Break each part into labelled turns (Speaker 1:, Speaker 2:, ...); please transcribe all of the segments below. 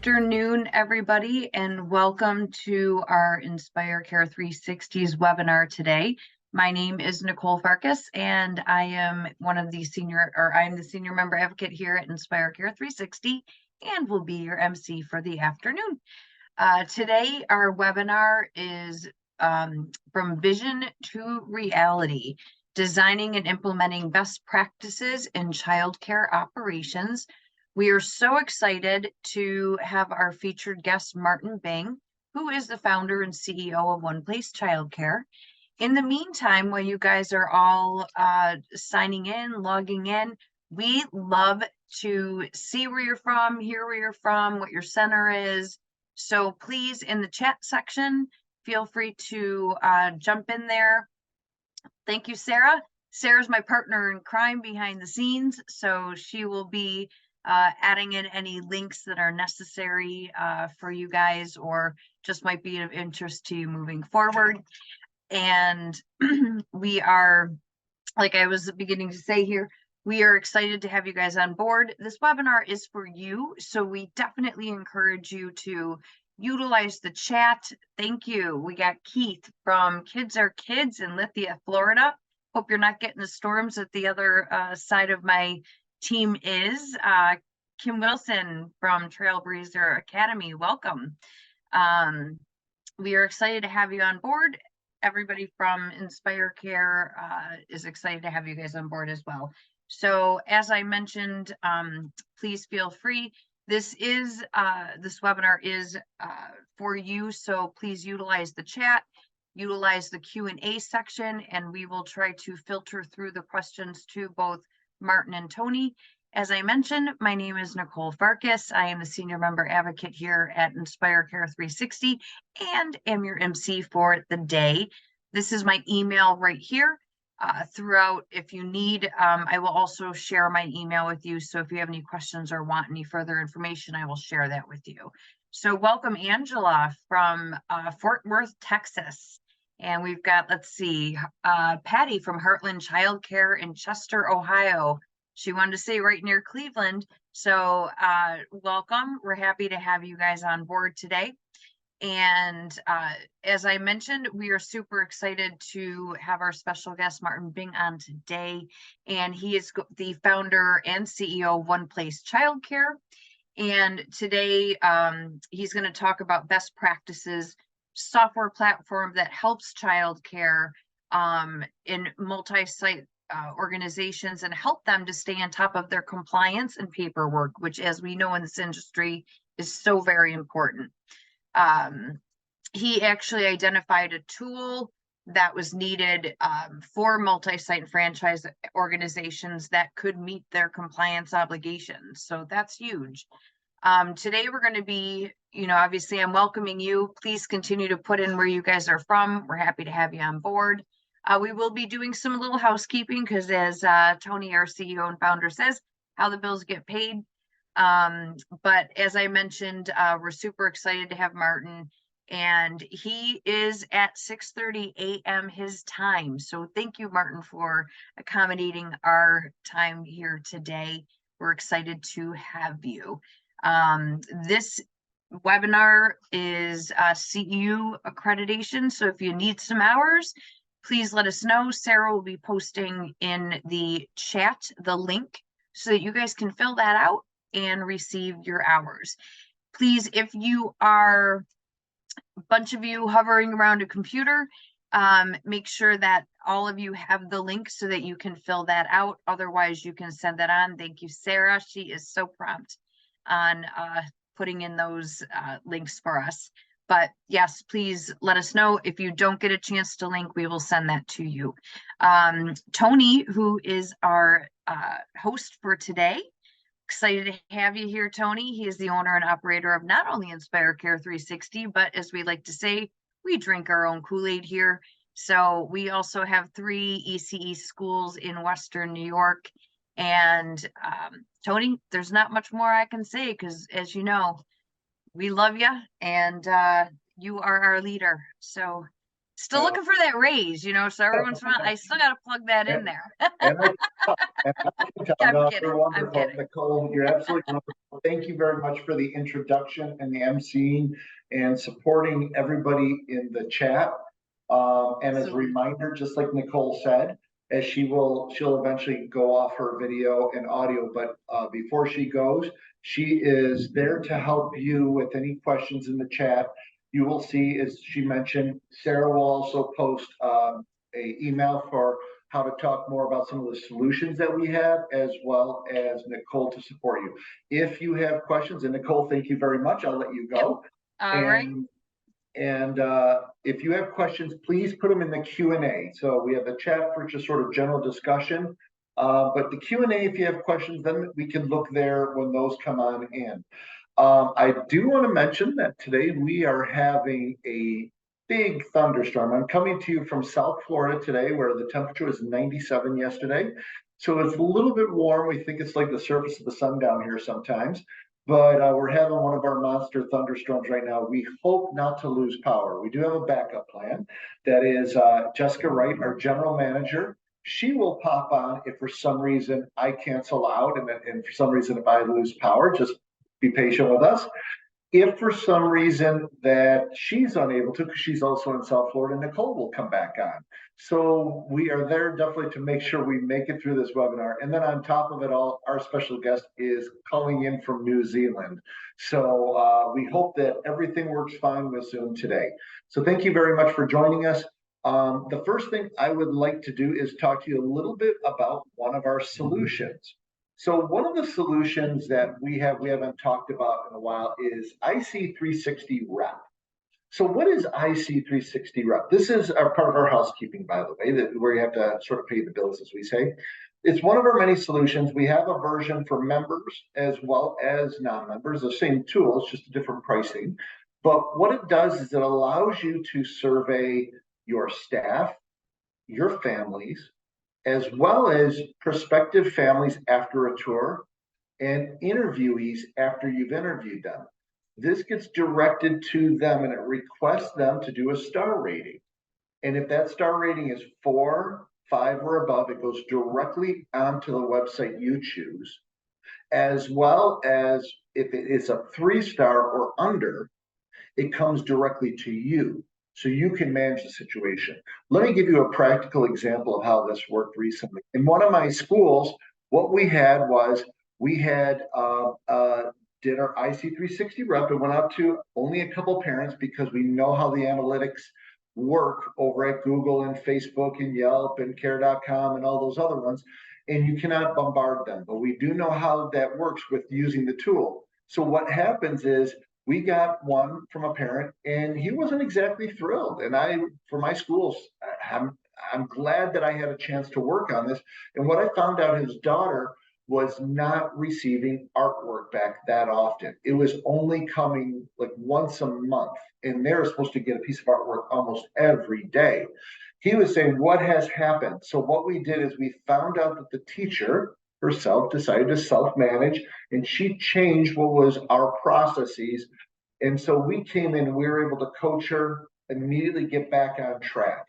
Speaker 1: afternoon, everybody, and welcome to our Inspire Care 360's webinar today. My name is Nicole Farkas, and I am I'm the senior member advocate here at Inspire Care 360, and will be your MC for the afternoon. Today, our webinar is from vision to reality, designing and implementing best practices in childcare operations. We are so excited to have our featured guest, Martin Bing, who is the founder and CEO of One Place Childcare. In the meantime, while you guys are all signing in, logging in, we love to see where you're from, hear where you're from, what your center is. So please, in the chat section, feel free to jump in there. Thank you, Sarah. Sarah's my partner in crime behind the scenes, so she will be adding in any links that are necessary for you guys or just might be of interest to you moving forward. And we are, like I was beginning to say here, we are excited to have you guys on board. This webinar is for you, so we definitely encourage you to utilize the chat. Thank you. We got Keith from Kids Are Kids in Lithia, Florida. Hope you're not getting the storms that the other side of my team is. Kim Wilson from Trailblazer Academy, welcome. We are excited to have you on board. Everybody from Inspire Care is excited to have you guys on board as well. So as I mentioned, please feel free. This webinar is for you, so please utilize the chat, utilize the Q&A section, and we will try to filter through the questions to both Martin and Tony. As I mentioned, my name is Nicole Farkas. I am the senior member advocate here at Inspire Care 360 and am your MC for the day. This is my email right here. Throughout, if you need, I will also share my email with you. So if you have any questions or want any further information, I will share that with you. So welcome Angela from Fort Worth, Texas. And we've got, let's see, Patty from Heartland Childcare in Chester, Ohio. She wanted to say right near Cleveland. So welcome. We're happy to have you guys on board today. And as I mentioned, we are super excited to have our special guest, Martin Bing, on today. And he is the founder and CEO of One Place Childcare. And today he's going to talk about best practices, software platform that helps childcare in multi-site organizations and help them to stay on top of their compliance and paperwork, which, as we know in this industry, is so very important. He actually identified a tool that was needed for multi-site franchise organizations that could meet their compliance obligations. So that's huge. Today we're going to be, obviously I'm welcoming you. Please continue to put in where you guys are from. We're happy to have you on board. We will be doing some little housekeeping because, as Tony, our CEO and founder, says, how the bills get paid. But as I mentioned, we're super excited to have Martin, and he is at 6:30 a.m. his time. So thank you, Martin, for accommodating our time here today. We're excited to have you. This webinar is CEU accreditation. So if you need some hours, please let us know. Sarah will be posting in the chat the link so that you guys can fill that out and receive your hours. Please, if you are a bunch of you hovering around a computer, make sure that all of you have the link so that you can fill that out. Otherwise, you can send that on. Thank you, Sarah. She is so prompt on putting in those links for us. But yes, please let us know. If you don't get a chance to link, we will send that to you. Tony, who is our host for today, excited to have you here, Tony. He is the owner and operator of not only Inspire Care 360, but as we like to say, we drink our own Kool-Aid here. So we also have 3 ECE schools in Western New York. And Tony, there's not much more I can say because, as you know, we love you and you are our leader. So Still looking for that raise, so every once in a while, I still got to plug that in
Speaker 2: And,
Speaker 1: there.
Speaker 2: and I can tell,
Speaker 1: I'm
Speaker 2: no,
Speaker 1: kidding.
Speaker 2: you're
Speaker 1: I'm
Speaker 2: wonderful,
Speaker 1: kidding.
Speaker 2: Nicole. You're absolutely wonderful. Thank you very much for the introduction and the emceeing and supporting everybody in the chat. And as a reminder, just like Nicole said, as she'll eventually go off her video and audio, but before she goes, she is there to help you with any questions in the chat. You will see, as she mentioned, Sarah will also post a email for how to talk more about some of the solutions that we have, as well as Nicole to support you. If you have questions, and Nicole, thank you very much. I'll let you go.
Speaker 1: Yep. All right.
Speaker 2: And if you have questions, please put them in the Q&A. So we have the chat for just sort of general discussion. But the Q&A, if you have questions, then we can look there when those come on in. I do want to mention that today we are having a big thunderstorm. I'm coming to you from South Florida today, where the temperature was 97 yesterday. So it's a little bit warm. We think it's like the surface of the sun down here sometimes. But we're having one of our monster thunderstorms right now. We hope not to lose power. We do have a backup plan. That is Jessica Wright, our general manager. She will pop on if for some reason I cancel out and for some reason if I lose power, just be patient with us. If for some reason that she's unable to, because she's also in South Florida, Nicole will come back on. So we are there definitely to make sure we make it through this webinar. And then on top of it all, our special guest is calling in from New Zealand. So we hope that everything works fine with Zoom today. So thank you very much for joining us. The first thing I would like to do is talk to you a little bit about one of our solutions. So one of the solutions that we haven't talked about in a while is IC360 Rep. So what is IC360 Rep? This is part of our housekeeping, by the way, where you have to sort of pay the bills, as we say. It's one of our many solutions. We have a version for members as well as non-members, the same tool, it's just a different pricing. But what it does is it allows you to survey your staff, your families, as well as prospective families after a tour and interviewees after you've interviewed them. This gets directed to them and it requests them to do a star rating. And if that star rating is 4, 5, or above, it goes directly onto the website you choose, as well as if it is a 3-star or under, it comes directly to you. So you can manage the situation. Let me give you a practical example of how this worked recently. In one of my schools, what we had was we had did our IC360 Rep and went out to only a couple parents because we know how the analytics work over at Google and Facebook and Yelp and Care.com and all those other ones. And you cannot bombard them, but we do know how that works with using the tool. So what happens is we got one from a parent and he wasn't exactly thrilled. And for my schools, I'm glad that I had a chance to work on this. And what I found out, his daughter was not receiving artwork back that often. It was only coming like once a month, and they're supposed to get a piece of artwork almost every day. He was saying, what has happened? So what we did is we found out that the teacher herself decided to self-manage, and she changed what was our processes. And so we came in and we were able to coach her, immediately get back on track.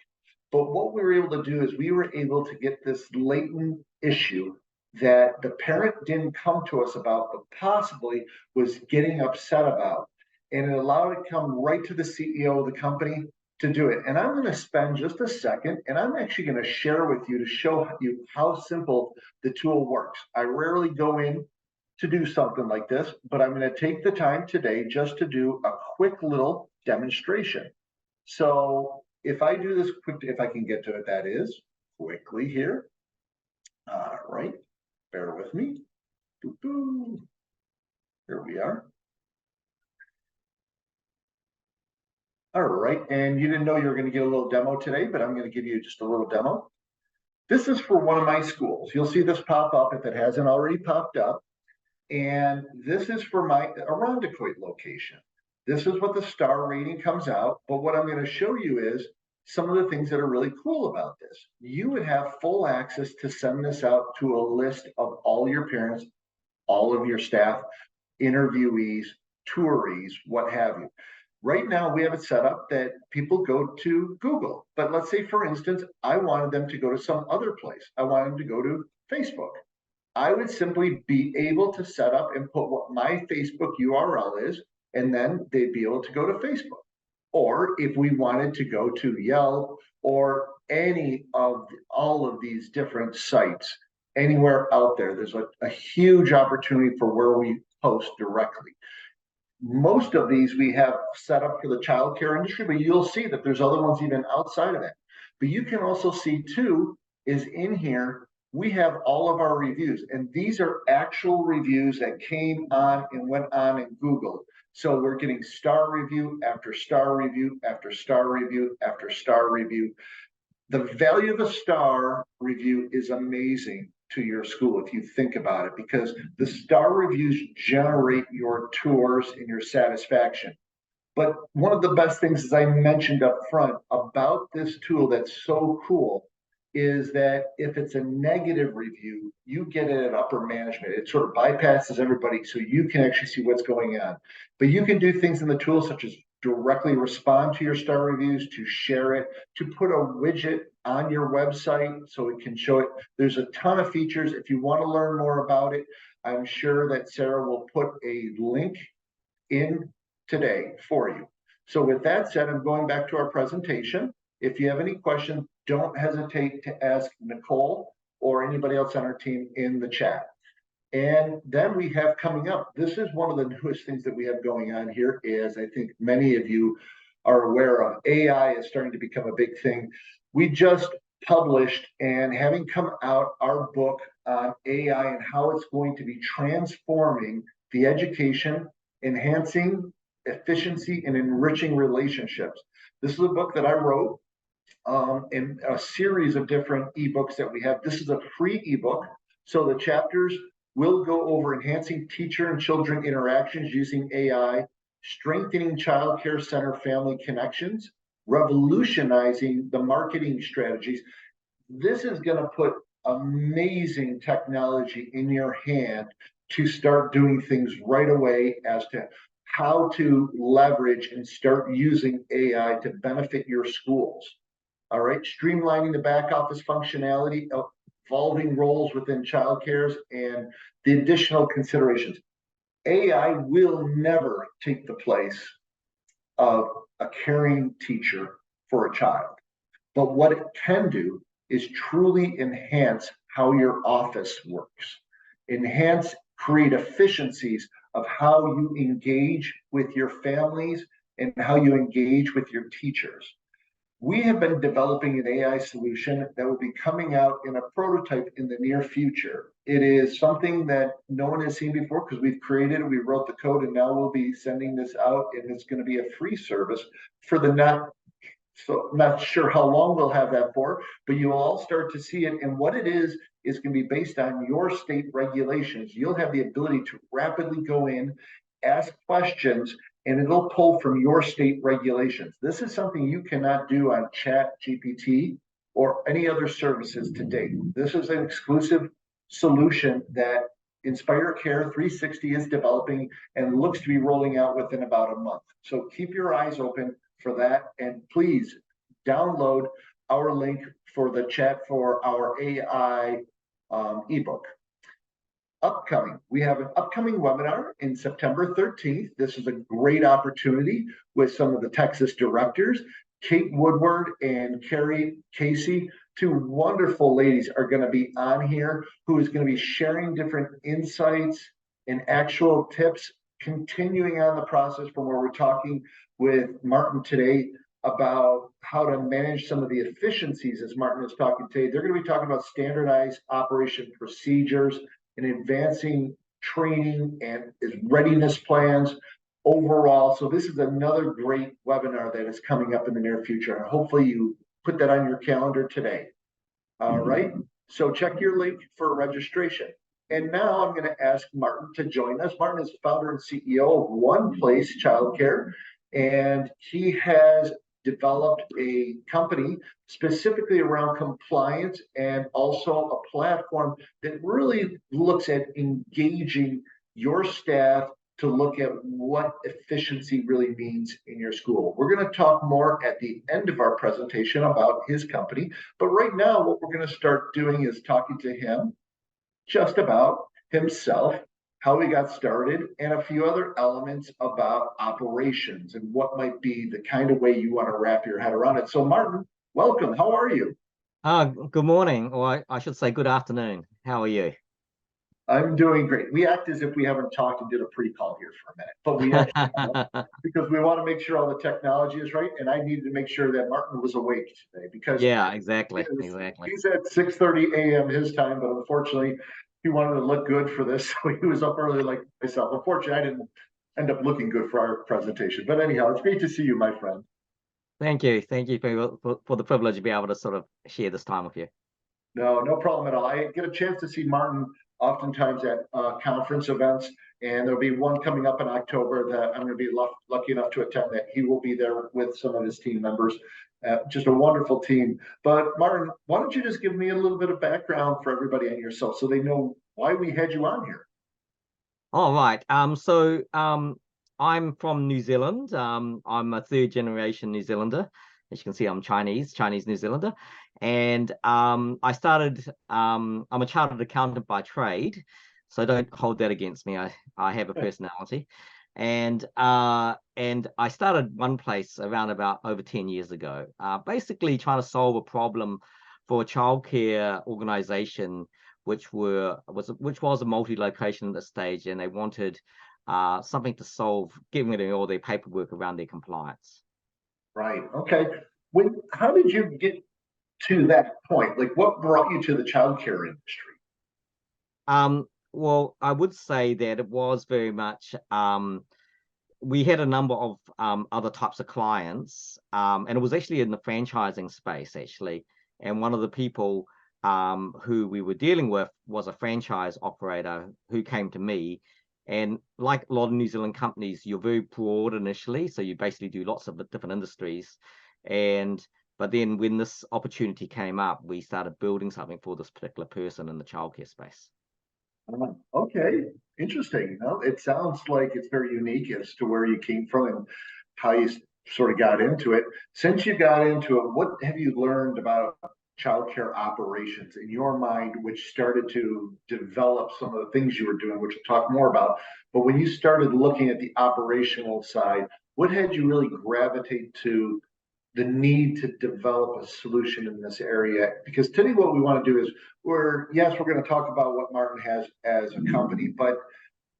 Speaker 2: But what we were able to do is we were able to get this latent issue that the parent didn't come to us about, but possibly was getting upset about. And it allowed it to come right to the CEO of the company to do it. And I'm going to spend just a second, and I'm actually going to share with you to show you how simple the tool works. I rarely go in to do something like this, but I'm going to take the time today just to do a quick little demonstration. So if I do this quick, if I can get to it, that is quickly here. All right, bear with me. Here we are. All right, and you didn't know you were going to get a little demo today, but I'm going to give you just a little demo. This is for one of my schools. You'll see this pop up if it hasn't already popped up. And this is for my Irondequoit location. This is what the star rating comes out. But what I'm going to show you is some of the things that are really cool about this. You would have full access to send this out to a list of all your parents, all of your staff, interviewees, tourees, what have you. Right now, we have it set up that people go to Google. But let's say, for instance, I wanted them to go to some other place. I wanted them to go to Facebook. I would simply be able to set up and put what my Facebook URL is, and then they'd be able to go to Facebook. Or if we wanted to go to Yelp or any of all of these different sites, anywhere out there, there's a huge opportunity for where we post directly. Most of these we have set up for the childcare industry, but you'll see that there's other ones even outside of that. But you can also see too, is in here, we have all of our reviews, and these are actual reviews that came on and went on in Google. So we're getting star review after star review after star review after star review. The value of a star review is amazing to your school if you think about it, because the star reviews generate your tours and your satisfaction. But one of the best things, as I mentioned up front, about this tool that's so cool is that if it's a negative review, you get it at upper management. It sort of bypasses everybody, so you can actually see what's going on. But you can do things in the tool such as directly respond to your star reviews, to share it, to put a widget on your website so it can show it. There's a ton of features. If you want to learn more about it, I'm sure that Sarah will put a link in today for you. So with that said, I'm going back to our presentation. If you have any questions, don't hesitate to ask Nicole or anybody else on our team in the chat. And then we have coming up, this is one of the newest things that we have going on here, is I think many of you are aware of, AI is starting to become a big thing. We just published and having come out our book on AI and how it's going to be transforming the education, enhancing efficiency, and enriching relationships. This is a book that I wrote in a series of different ebooks that we have. This is a free ebook. So the chapters will go over enhancing teacher and children interactions using AI, strengthening child care center family connections, revolutionizing the marketing strategies. This is going to put amazing technology in your hand to start doing things right away as to how to leverage and start using AI to benefit your schools. All right, streamlining the back office functionality, evolving roles within childcares, and the additional considerations. AI will never take the place of a caring teacher for a child. But what it can do is truly enhance how your office works, create efficiencies of how you engage with your families and how you engage with your teachers. We have been developing an AI solution that will be coming out in a prototype in the near future. It is something that no one has seen before because we've created it, we wrote the code, and now we'll be sending this out, and it's going to be a free service for the not sure how long we'll have that for, but you will all start to see it. And what it is going to be based on your state regulations. You'll have the ability to rapidly go in, ask questions, and it'll pull from your state regulations. This is something you cannot do on Chat GPT or any other services to date. This is an exclusive solution that Inspire Care 360 is developing and looks to be rolling out within about a month. So keep your eyes open for that, and please download our link for the chat for our AI ebook. Upcoming, we have an upcoming webinar in September 13th. This is a great opportunity with some of the Texas directors. Kate Woodward and Carrie Casey, two wonderful ladies, are going to be on here, who is going to be sharing different insights and actual tips, continuing on the process from where we're talking with Martin today about how to manage some of the efficiencies, as Martin is talking today. They're going to be talking about standardized operation procedures and advancing training and readiness plans overall. So this is another great webinar that is coming up in the near future. And hopefully you put that on your calendar today. All right. So check your link for registration. And now I'm going to ask Martin to join us. Martin is founder and CEO of One Place Childcare, and he has developed a company specifically around compliance and also a platform that really looks at engaging your staff to look at what efficiency really means in your school. We're going to talk more at the end of our presentation about his company, but right now what we're going to start doing is talking to him just about himself, how he got started, and a few other elements about operations and what might be the kind of way you want to wrap your head around it. So Martin, welcome. How are you?
Speaker 3: Good morning, or I should say good afternoon. How are you?
Speaker 2: I'm doing great. We act as if we haven't talked and did a pre-call here for a minute, but we actually have, because we want to make sure all the technology is right. And I needed to make sure that Martin was awake today because
Speaker 3: Yeah, exactly.
Speaker 2: he's at 6:30 a.m. his time, but unfortunately he wanted to look good for this. So he was up early like myself. Unfortunately, I didn't end up looking good for our presentation. But anyhow, it's great to see you, my friend.
Speaker 3: Thank you. Thank you for the privilege to be able to sort of share this time with you.
Speaker 2: No problem at all. I get a chance to see Martin oftentimes at conference events, and there'll be one coming up in October that I'm going to be lucky enough to attend. That he will be there with some of his team members. Just a wonderful team. But Martin, why don't you just give me a little bit of background for everybody on yourself so they know why we had you on here?
Speaker 3: All right. I'm from New Zealand. I'm a third generation New Zealander. As you can see, I'm Chinese New Zealander. And I'm a chartered accountant by trade. So don't hold that against me. I have a personality. And I started one place around about over 10 years ago, basically trying to solve a problem for a childcare organization which was a multi-location at this stage, and they wanted something to solve, giving it all their paperwork around their compliance.
Speaker 2: Right. Okay. How did you get to that point? Like, what brought you to the childcare industry?
Speaker 3: Well, I would say that it was very much we had a number of other types of clients, and it was actually in the franchising space, actually. And one of the people who we were dealing with was a franchise operator who came to me. And like a lot of New Zealand companies, you're very broad initially. So you basically do lots of different industries. But then when this opportunity came up, we started building something for this particular person in the childcare space.
Speaker 2: Okay, interesting. Well, it sounds like it's very unique as to where you came from and how you sort of got into it. Since you got into it, what have you learned about childcare operations in your mind, which started to develop some of the things you were doing, which we'll talk more about. But when you started looking at the operational side, what had you really gravitate to the need to develop a solution in this area? Because today what we want to do is we're going to talk about what Martin has as a company, but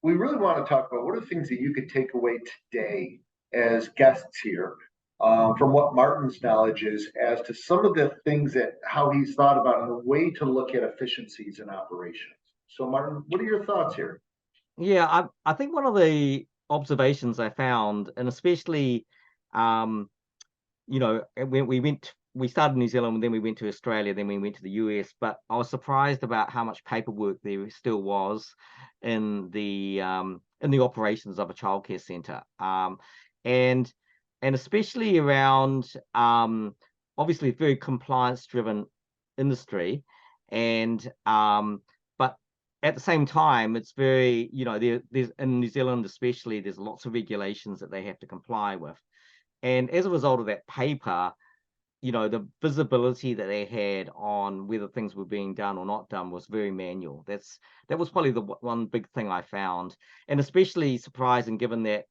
Speaker 2: we really want to talk about what are the things that you could take away today as guests here, from what Martin's knowledge is as to some of the things that how he's thought about and the way to look at efficiencies in operations. So Martin, what are your thoughts here?
Speaker 3: Yeah, I think one of the observations I found, and especially when we started in New Zealand, and then we went to Australia, then we went to the US. But I was surprised about how much paperwork there still was in the operations of a childcare centre, and especially around obviously a very compliance-driven industry, and but at the same time, it's very there's in New Zealand especially there's lots of regulations that they have to comply with. And as a result of that paper, the visibility that they had on whether things were being done or not done was very manual. That was probably the one big thing I found, and especially surprising given that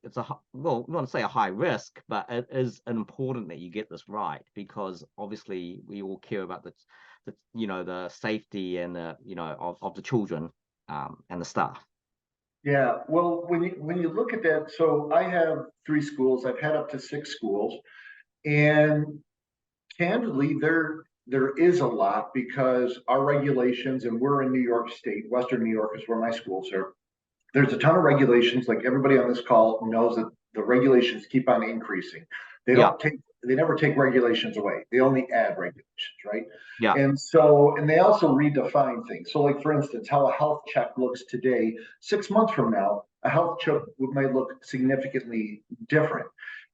Speaker 3: it's we want to say a high risk, but it is important that you get this right, because obviously we all care about the safety and of the children and the staff.
Speaker 2: Yeah, well, when you look at that, so I have 3 schools. I've had up to 6 schools, and candidly, there is a lot because our regulations, and we're in New York State, Western New York is where my schools are. There's a ton of regulations. Like everybody on this call knows that the regulations keep on increasing. They never take regulations away. They only add regulations, right?
Speaker 3: Yeah.
Speaker 2: And they also redefine things. So like, for instance, how a health check looks today, 6 months from now, a health check might look significantly different.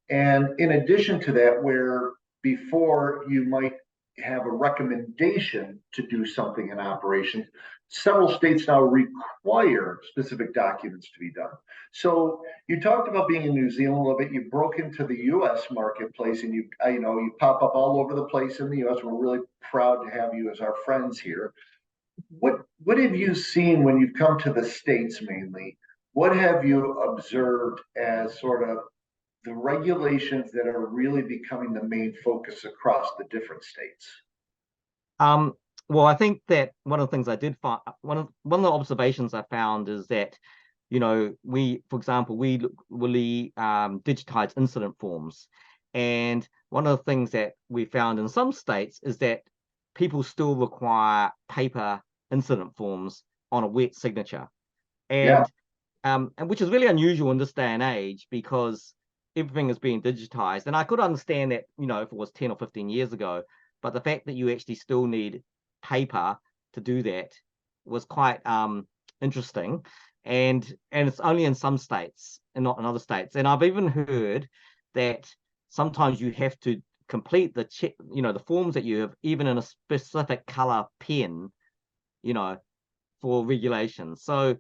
Speaker 2: And in addition to that, where before you might have a recommendation to do something in operations. Several states now require specific documents to be done. So you talked about being in New Zealand a little bit. You broke into the U.S. marketplace, and you you pop up all over the place in the U.S. We're really proud to have you as our friends here. What have you seen when you've come to the States mainly? What have you observed as sort of the regulations that are really becoming the main focus across the different states?
Speaker 3: Well, I think that one of the things I did find, one of the observations I found is that, for example, we really digitize incident forms. And one of the things that we found in some states is that people still require paper incident forms on a wet signature.
Speaker 2: Yeah.
Speaker 3: And which is really unusual in this day and age because everything is being digitized. And I could understand that, if it was 10 or 15 years ago, but the fact that you actually still need paper to do that was quite interesting. And it's only in some states and not in other states. And I've even heard that sometimes you have to complete the forms that you have, even in a specific color pen, for regulations. So,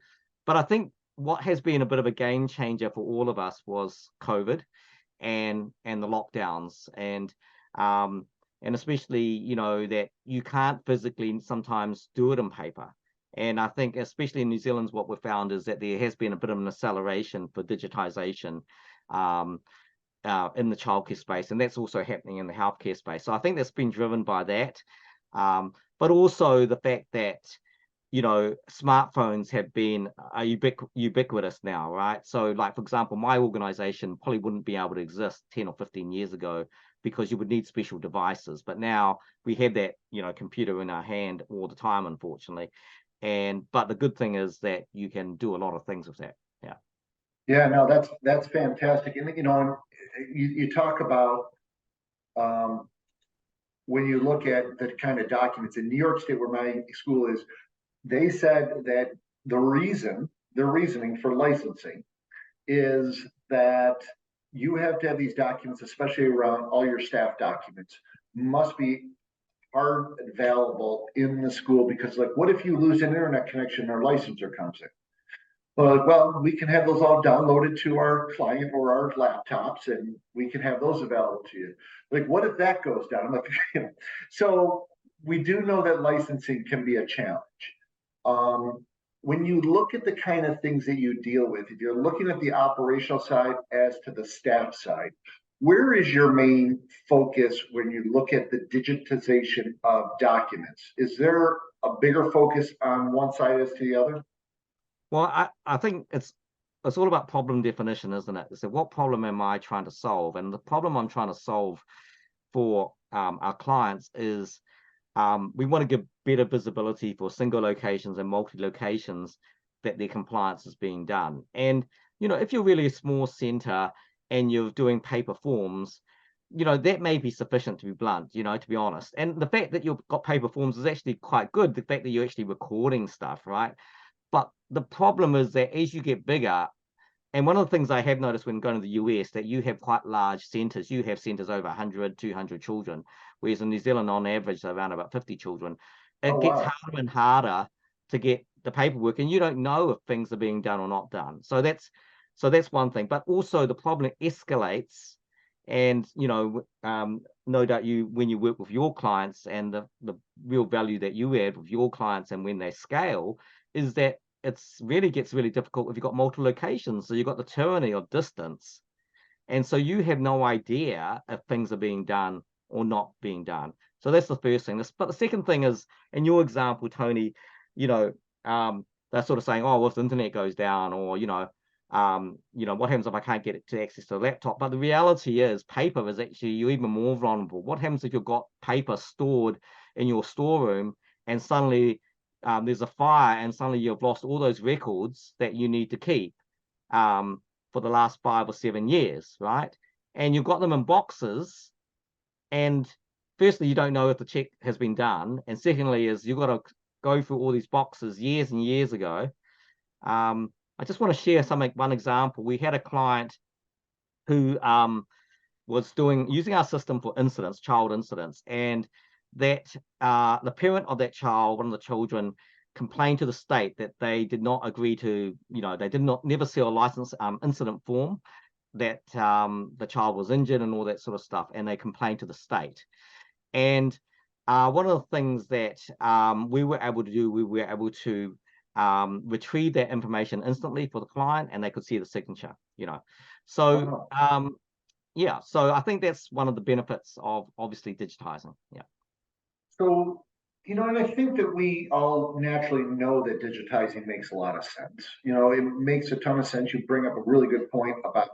Speaker 3: but I think what has been a bit of a game changer for all of us was COVID and the lockdowns and especially, that you can't physically sometimes do it in paper. And I think especially in New Zealand, what we've found is that there has been a bit of an acceleration for digitization in the childcare space, and that's also happening in the healthcare space. So I think that's been driven by that, but also the fact that smartphones have been ubiquitous now, right? So, like, for example, my organization probably wouldn't be able to exist 10 or 15 years ago because you would need special devices. But now we have that, computer in our hand all the time, unfortunately. But the good thing is that you can do a lot of things with that. Yeah.
Speaker 2: Yeah, no, that's fantastic. And you talk about when you look at the kind of documents in New York State, where my school is, they said that their reasoning for licensing is that you have to have these documents, especially around all your staff documents, must be hard available in the school, because like, what if you lose an internet connection and our licensor comes in? Well, we can have those all downloaded to our client or our laptops, and we can have those available to you. Like, what if that goes down? I'm like, so we do know that licensing can be a challenge. When you look at the kind of things that you deal with, if you're looking at the operational side as to the staff side, where is your main focus when you look at the digitization of documents? Is there a bigger focus on one side as to the other?
Speaker 3: Well, I think it's all about problem definition, isn't it? So what problem am I trying to solve? And the problem I'm trying to solve for our clients is we want to give better visibility for single locations and multi-locations that their compliance is being done. And, if you're really a small center and you're doing paper forms, that may be sufficient, to be blunt, to be honest. And the fact that you've got paper forms is actually quite good. The fact that you're actually recording stuff, right? But the problem is that as you get bigger, and one of the things I have noticed when going to the US, that you have quite large centers. You have centers over 100, 200 children, whereas in New Zealand, on average, they're around about 50 children. It gets harder and harder to get the paperwork, and you don't know if things are being done or not done. So that's one thing. But also the problem escalates, and no doubt when you work with your clients, and the real value that you add with your clients, and when they scale, is that gets really difficult if you've got multiple locations. So you've got the tyranny of distance. And so you have no idea if things are being done or not being done. So that's the first thing. But the second thing is, in your example, Tony, they're sort of saying, oh, well, if the internet goes down, or, what happens if I can't get it to access to the laptop? But the reality is paper is actually, you're even more vulnerable. What happens if you've got paper stored in your storeroom and suddenly there's a fire and suddenly you've lost all those records that you need to keep for the last 5 or 7 years, right? And you've got them in boxes, and firstly, you don't know if the check has been done, and secondly is you've got to go through all these boxes years and years ago. I just want to share one example. We had a client who was using our system for incidents, child incidents, and that the parent of that child, one of the children, complained to the state that they did not agree to, they did not never see a license incident form, that the child was injured and all that sort of stuff, and they complained to the state. And one of the things that we were able to do, we were able to retrieve that information instantly for the client, and they could see the signature, So yeah, so I think that's one of the benefits of obviously digitizing. Yeah.
Speaker 2: So, and I think that we all naturally know that digitizing makes a lot of sense. It makes a ton of sense. You bring up a really good point about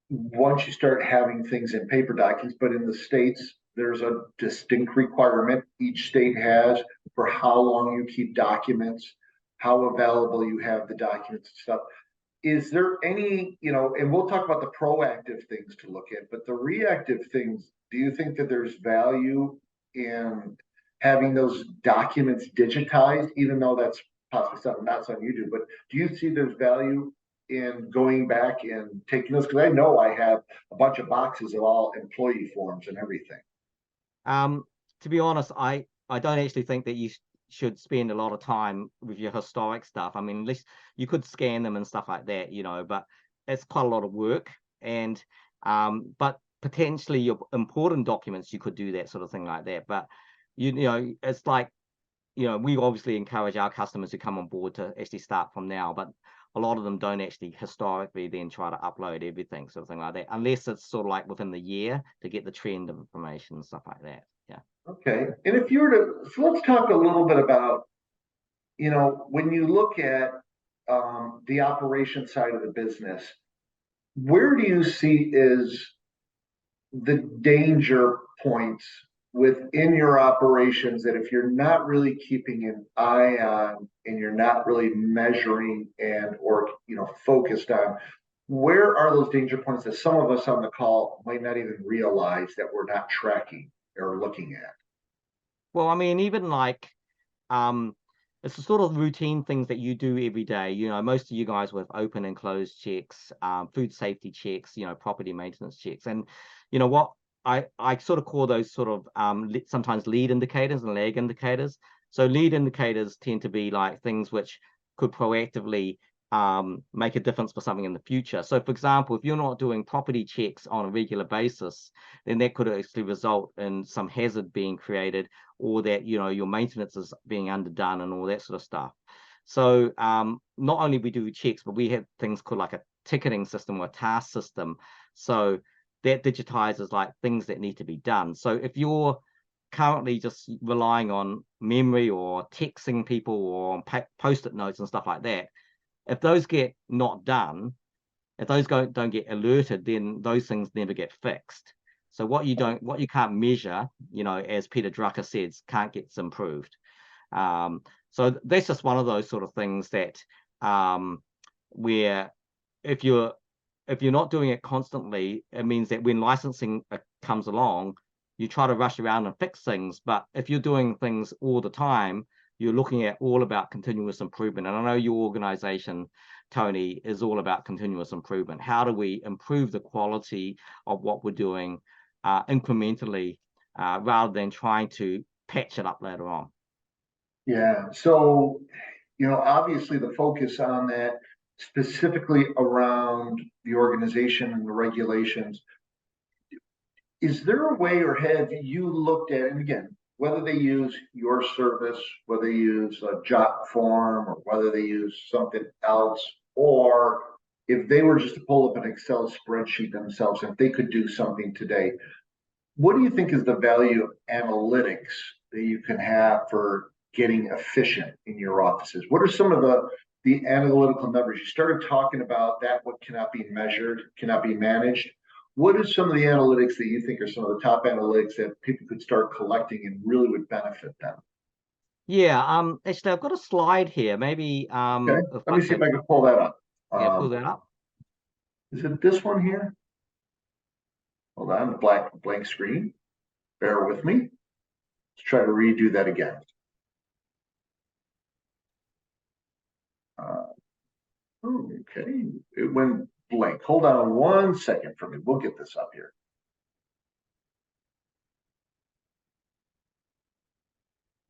Speaker 2: once you start having things in paper documents, but in the States, there's a distinct requirement each state has for how long you keep documents, how available you have the documents and stuff. Is there any, and we'll talk about the proactive things to look at, but the reactive things, do you think that there's value in having those documents digitized, even though that's possibly something not something you do, but do you see there's value in going back and taking those? Because I know I have a bunch of boxes of all employee forms and everything.
Speaker 3: To be honest, I don't actually think that you should spend a lot of time with your historic stuff. I mean, at least you could scan them and stuff like that, but it's quite a lot of work. And but potentially your important documents, you could do that sort of thing like that. But it's like, we obviously encourage our customers to come on board to actually start from now, but a lot of them don't actually historically then try to upload everything, sort of thing like that, unless it's sort of like within the year to get the trend of information and stuff like that. Yeah.
Speaker 2: Okay. And if you were to, so let's talk a little bit about, when you look at the operation side of the business, where do you see is the danger points within your operations that if you're not really keeping an eye on and you're not really measuring and or focused on, where are those danger points that some of us on the call might not even realize that we're not tracking or looking at?
Speaker 3: Well, I mean, even like it's the sort of routine things that you do every day. Most of you guys with open and closed checks, food safety checks, property maintenance checks. And what I sort of call those sort of sometimes lead indicators and lag indicators. So lead indicators tend to be like things which could proactively make a difference for something in the future. So for example, if you're not doing property checks on a regular basis, then that could actually result in some hazard being created, or that your maintenance is being underdone and all that sort of stuff. So not only we do checks, but we have things called like a ticketing system or a task system. So that digitizes like things that need to be done. So if you're currently just relying on memory or texting people or on post-it notes and stuff like that, if those get not done, if those don't get alerted, then those things never get fixed. So what you can't measure, as Peter Drucker says, can't get improved. So that's just one of those sort of things that where if you're not doing it constantly, it means that when licensing comes along, you try to rush around and fix things. But if you're doing things all the time, you're looking at all about continuous improvement. And I know your organization, Tony, is all about continuous improvement. How do we improve the quality of what we're doing incrementally rather than trying to patch it up later on?
Speaker 2: Yeah. So, obviously the focus on that specifically around the organization and the regulations. Is there a way, or have you looked at, and again, whether they use your service, whether they use a jot form, or whether they use something else, or if they were just to pull up an Excel spreadsheet themselves, if they could do something today, what do you think is the value of analytics that you can have for getting efficient in your offices? What are some of the analytical numbers? You started talking about that, what cannot be measured, cannot be managed. What are some of the analytics that you think are some of the top analytics that people could start collecting and really would benefit them?
Speaker 3: Yeah, actually I've got a slide here. Maybe
Speaker 2: Okay, let me see if I can pull that up.
Speaker 3: Yeah, pull that up.
Speaker 2: Is it this one here? Hold on, blank screen. Bear with me. Let's try to redo that again. Okay, it went blank. Hold on 1 second for me. We'll get this up here.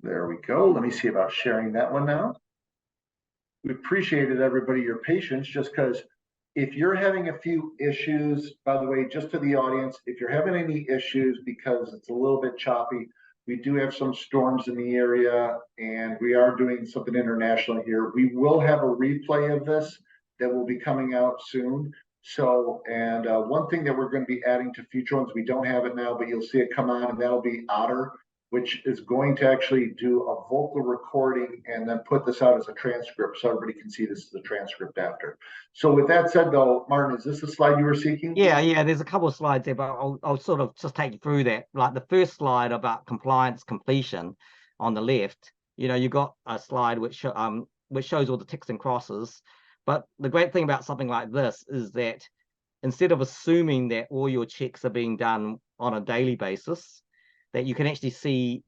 Speaker 2: There we go. Let me see about sharing that one now. We appreciated everybody your patience, just because if you're having a few issues, by the way, just to the audience, if you're having any issues because it's a little bit choppy, we do have some storms in the area and we are doing something international here. We will have a replay of this that will be coming out soon. So, and one thing that we're going to be adding to future ones, we don't have it now, but you'll see it come on, and that'll be Otter, which is going to actually do a vocal recording and then put this out as a transcript so everybody can see this as a transcript after. So with that said, though, Martin, is this the slide you were seeking?
Speaker 3: Yeah, there's a couple of slides there, but I'll sort of just take you through that. Like the first slide about compliance completion on the left, you've got a slide which shows all the ticks and crosses. But the great thing about something like this is that instead of assuming that all your checks are being done on a daily basis, that you can actually see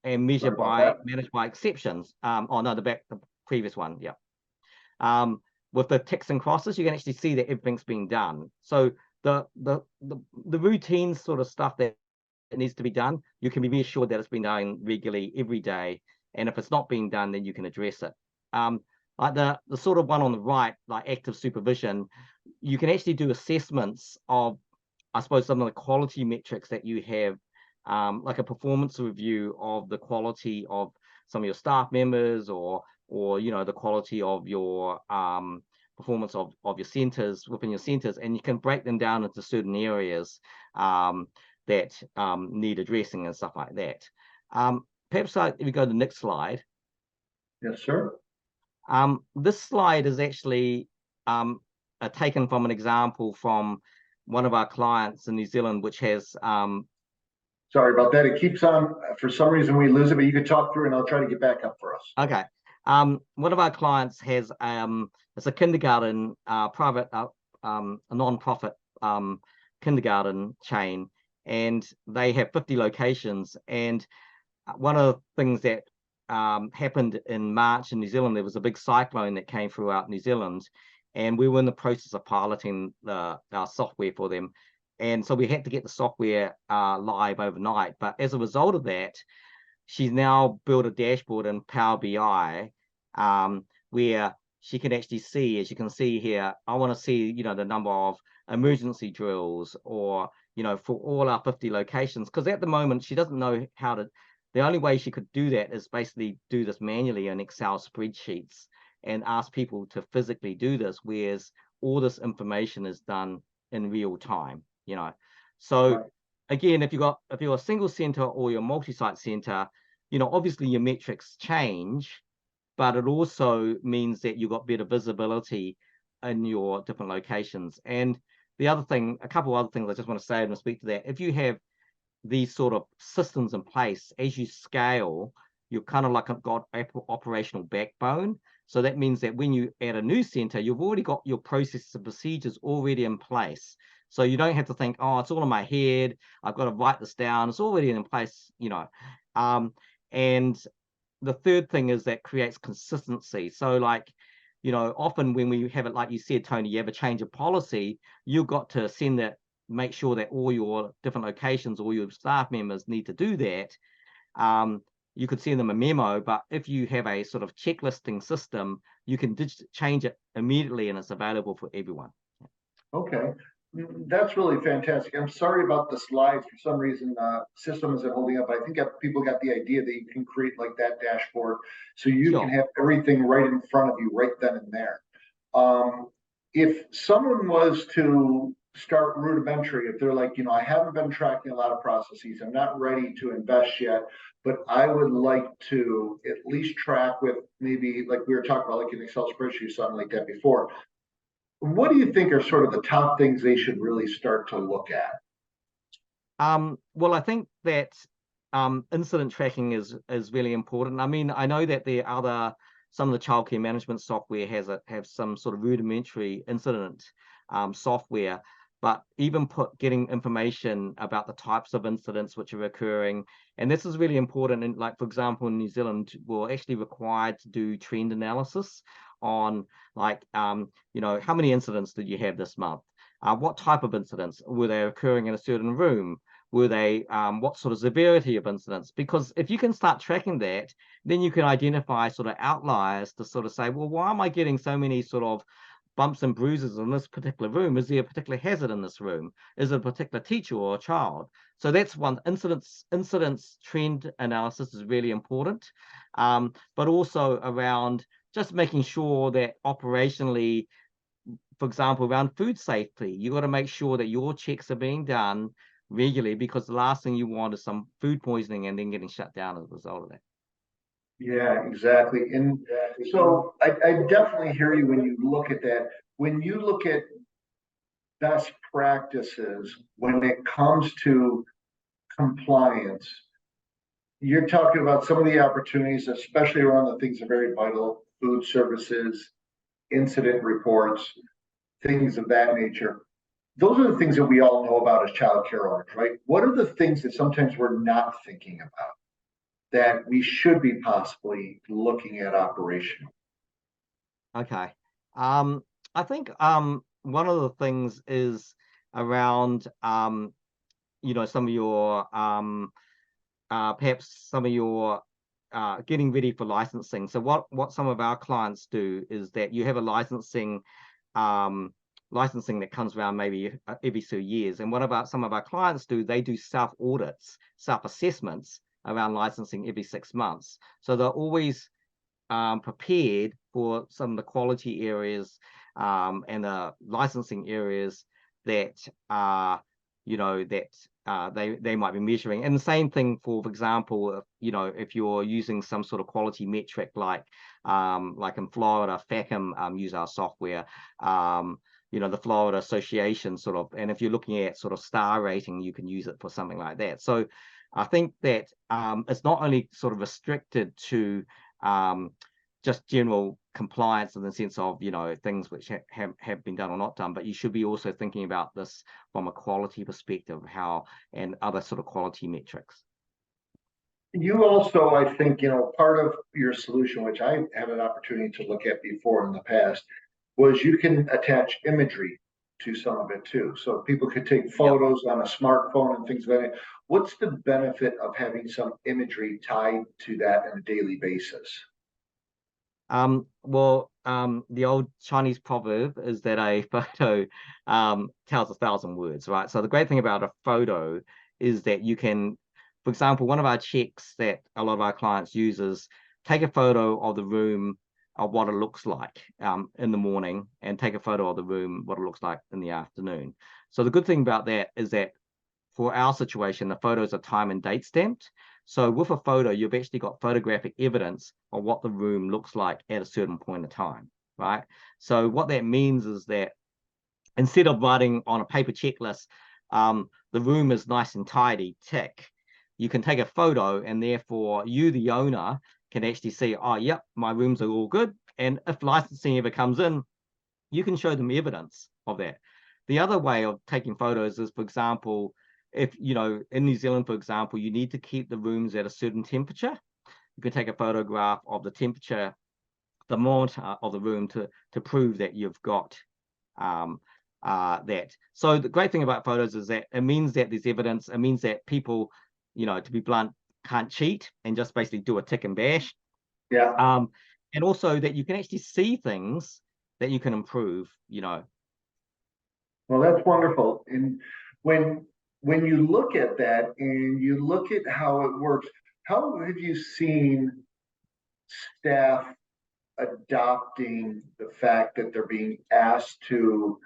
Speaker 3: and measure managed by exceptions. Oh no, the previous one, yeah. With the ticks and crosses, you can actually see that everything's being done. So the routine sort of stuff that needs to be done, you can be reassured that it's been done regularly every day. And if it's not being done, then you can address it. Like the sort of one on the right, like active supervision, you can actually do assessments of, I suppose, some of the quality metrics that you have, like a performance review of the quality of some of your staff members, or the quality of your performance of your centers within your centers, and you can break them down into certain areas that need addressing and stuff like that. Perhaps if we go to the next slide.
Speaker 2: Yes, sir.
Speaker 3: This slide is actually taken from an example from one of our clients in New Zealand, which has
Speaker 2: sorry about that. It keeps on, for some reason we lose it, but you could talk through and I'll try to get back up for us.
Speaker 3: Okay. One of our clients has it's a kindergarten private a non-profit kindergarten chain, and they have 50 locations. And one of the things that happened in March in New Zealand, there was a big cyclone that came throughout New Zealand, and we were in the process of piloting our software for them. And so we had to get the software live overnight. But as a result of that, she's now built a dashboard in Power BI where she can actually see, as you can see here, I want to see, the number of emergency drills, or, for all our 50 locations. Because at the moment, she doesn't know how to, the only way she could do that is basically do this manually in Excel spreadsheets and ask people to physically do this, whereas all this information is done in real time, So right. Again, if you're a single center or you're a multi-site center, obviously your metrics change, but it also means that you've got better visibility in your different locations. And the other thing, a couple of other things I just want to say and speak to that, if you have these sort of systems in place, as you scale, you've kind of like got operational backbone. So that means that when you add a new center, you've already got your processes and procedures already in place. So you don't have to think, oh, it's all in my head, I've got to write this down. It's already in place, And the third thing is that creates consistency. So like, often when we have it, like you said, Tony, you have a change of policy, you've got to send that, make sure that all your different locations, all your staff members need to do that. You could send them a memo, but if you have a sort of checklisting system, you can change it immediately and it's available for everyone.
Speaker 2: Okay, that's really fantastic. I'm sorry about the slides. For some reason, system isn't holding up. I think people got the idea that you can create like that dashboard so you can have everything right in front of you right then and there. If someone was to start rudimentary, if they're like, I haven't been tracking a lot of processes, I'm not ready to invest yet, but I would like to at least track with maybe, like we were talking about, like an Excel spreadsheet, something like that before. What do you think are sort of the top things they should really start to look at?
Speaker 3: Well, I think that incident tracking is really important. I mean, I know that some of the childcare management software have some sort of rudimentary incident software, but even getting information about the types of incidents which are occurring, and this is really important. And like, for example, in New Zealand, we're actually required to do trend analysis on, like, how many incidents did you have this month? What type of incidents? Were they occurring in a certain room? Were they, what sort of severity of incidents? Because if you can start tracking that, then you can identify sort of outliers to sort of say, well, why am I getting so many sort of bumps and bruises in this particular room? Is there a particular hazard in this room? Is it a particular teacher or a child? So that's one. Incidents trend analysis is really important, but also around just making sure that operationally, for example, around food safety, you got to make sure that your checks are being done regularly, because the last thing you want is some food poisoning and then getting shut down as a result of that.
Speaker 2: Yeah, exactly. And so I definitely hear you when you look at that. When you look at best practices, when it comes to compliance, you're talking about some of the opportunities, especially around the things that are very vital, food services, incident reports, things of that nature. Those are the things that we all know about as childcare owners, right? What are the things that sometimes we're not thinking about that we should be possibly looking at operational?
Speaker 3: Okay. I think one of the things is around some of your perhaps some of your getting ready for licensing. So what some of our clients do is that you have a licensing that comes around maybe every 2 years. And some of our clients do, they do self audits, self assessments around licensing every 6 months. So they're always prepared for some of the quality areas and the licensing areas that they might be measuring. And the same thing for example, if you're using some sort of quality metric like in Florida, FACM use our software, the Florida Association sort of, and if you're looking at sort of star rating, you can use it for something like that. So I think that it's not only sort of restricted to just general compliance in the sense of, things which have been done or not done, but you should be also thinking about this from a quality perspective, and other sort of quality metrics.
Speaker 2: You also, I think, part of your solution, which I had an opportunity to look at before in the past, was you can attach imagery to some of it too. So people could take photos on a smartphone and things like that. What's the benefit of having some imagery tied to that on a daily basis?
Speaker 3: The old Chinese proverb is that a photo tells 1,000 words, right? So the great thing about a photo is that you can, for example, one of our checks that a lot of our clients use is take a photo of the room, of what it looks like in the morning, and take a photo of the room, what it looks like in the afternoon. So the good thing about that is that for our situation, the photos are time and date stamped. So with a photo, you've actually got photographic evidence of what the room looks like at a certain point of time, right? So what that means is that instead of writing on a paper checklist, the room is nice and tidy, tick, you can take a photo, and therefore you, the owner, can actually see, oh, yep, my rooms are all good. And if licensing ever comes in, you can show them evidence of that. The other way of taking photos is, for example, if, in New Zealand, for example, you need to keep the rooms at a certain temperature, you can take a photograph of the temperature thermometer of the room to prove that you've got that. So the great thing about photos is that it means that there's evidence. It means that people, to be blunt, can't cheat and just basically do a tick and bash.
Speaker 2: Yeah.
Speaker 3: And also that you can actually see things that you can improve,
Speaker 2: Well, that's wonderful. And when you look at that and you look at how it works, how have you seen staff adopting the fact that they're being asked to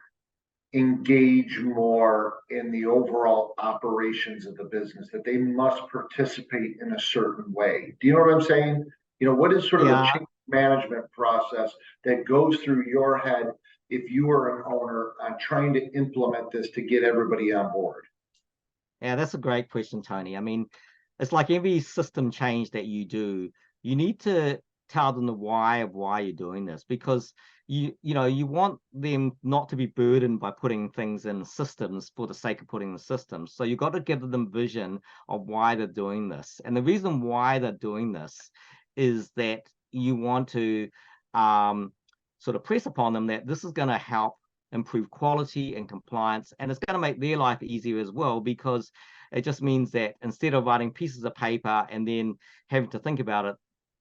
Speaker 2: engage more in the overall operations of the business, that they must participate in a certain way? Do you know what I'm saying? What is sort of the change management process that goes through your head if you are an owner on trying to implement this to get everybody on board?
Speaker 3: Yeah, that's a great question, Tony. I mean, it's like every system change that you do, you need to tell them the why of why you're doing this, because you want them not to be burdened by putting things in systems for the sake of putting the systems. So you've got to give them vision of why they're doing this. And the reason why they're doing this is that you want to sort of press upon them that this is going to help improve quality and compliance, and it's going to make their life easier as well, because It just means that instead of writing pieces of paper and then having to think about it,